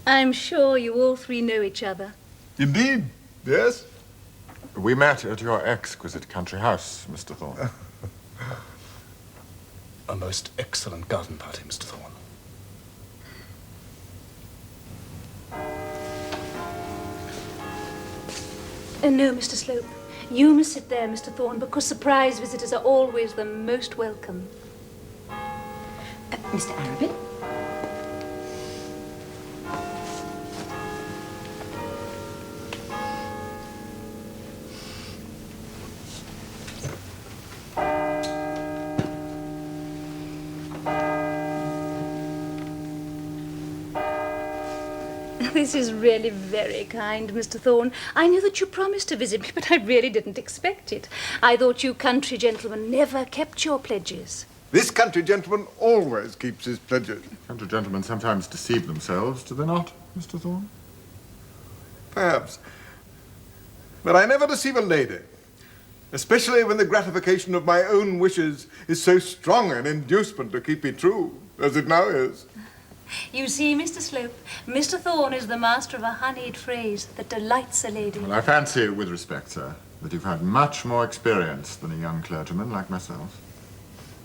I'm sure you all three know each other. Indeed, yes. We met at your exquisite country house, Mr. Thorne. A most excellent garden party, Mr. Thorne. No, Mr. Slope. You must sit there, Mr. Thorne, because surprise visitors are always the most welcome. Mr. Arabin? This is really very kind, Mr. Thorne. I knew that you promised to visit me, but I really didn't expect it. I thought you country gentlemen never kept your pledges. This country gentleman always keeps his pledges. Country gentlemen sometimes deceive themselves, do they not, Mr. Thorne? Perhaps. But I never deceive a lady, especially when the gratification of my own wishes is so strong an inducement to keep me true, as it now is. You see, Mr. Slope, Mr. Thorne is the master of a honeyed phrase that delights a lady. Well, I fancy, with respect, sir, that you've had much more experience than a young clergyman like myself.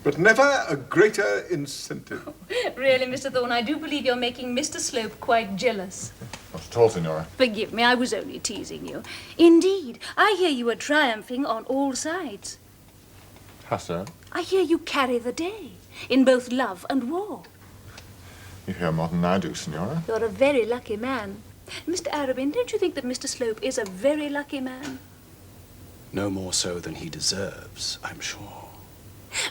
But never a greater incentive. Really, Mr. Thorne, I do believe you're making Mr. Slope quite jealous. Not at all, Signora. Forgive me, I was only teasing you. Indeed, I hear you are triumphing on all sides. How so? I hear you carry the day in both love and war. You hear more than I do, Signora. You're a very lucky man. Mr. Arabin, don't you think that Mr. Slope is a very lucky man? No more so than he deserves, I'm sure.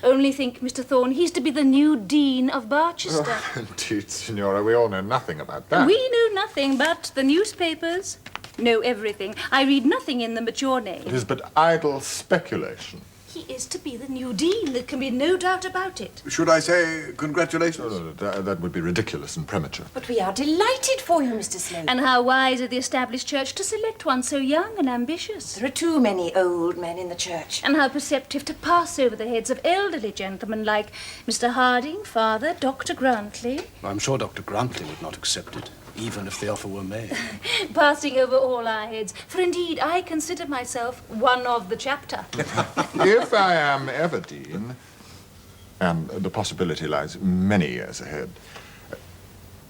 Only think, Mr. Thorne, he's to be the new Dean of Barchester. Oh, indeed, Signora, we all know nothing about that. We know nothing, but the newspapers know everything. I read nothing in them but your name. It is but idle speculation. He is to be the new Dean. There can be no doubt about it. Should I say congratulations? No, that would be ridiculous and premature. But we are delighted for you, Mr. Slope. And how wise of the established church to select one so young and ambitious. There are too many old men in the church. And how perceptive to pass over the heads of elderly gentlemen like Mr. Harding, Father, Dr. Grantley. I'm sure Dr. Grantley would not accept it, even if the offer were made. Passing over all our heads, for indeed I consider myself one of the chapter. If I am ever Dean, and the possibility lies many years ahead,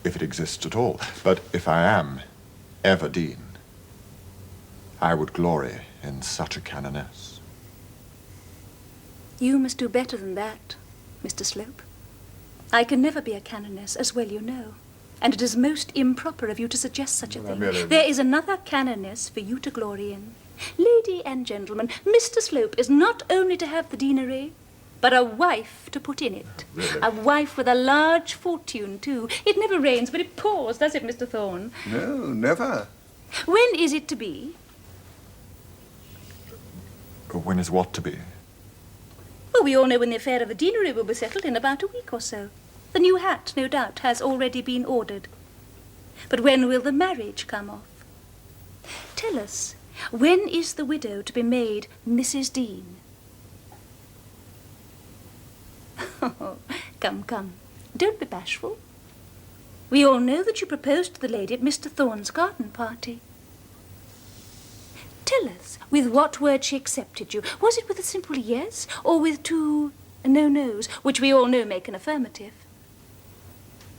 if it exists at all, but if I am ever Dean, I would glory in such a canoness. You must do better than that, Mr. Slope. I can never be a canoness, as well you know. And it is most improper of you to suggest such a thing. There is another canoness for you to glory in. Lady and gentlemen, Mr. Slope is not only to have the deanery, but a wife to put in it. Really? A wife with a large fortune, too. It never rains, but it pours, does it, Mr. Thorne? No, never. When is it to be? When is what to be? Well, we all know when the affair of the deanery will be settled in about a week or so. The new hat, no doubt, has already been ordered. But when will the marriage come off? Tell us, when is the widow to be made Mrs. Dean? Come, come, don't be bashful. We all know that you proposed to the lady at Mr. Thorne's garden party. Tell us, with what word she accepted you. Was it with a simple yes, or with two no-nos, which we all know make an affirmative?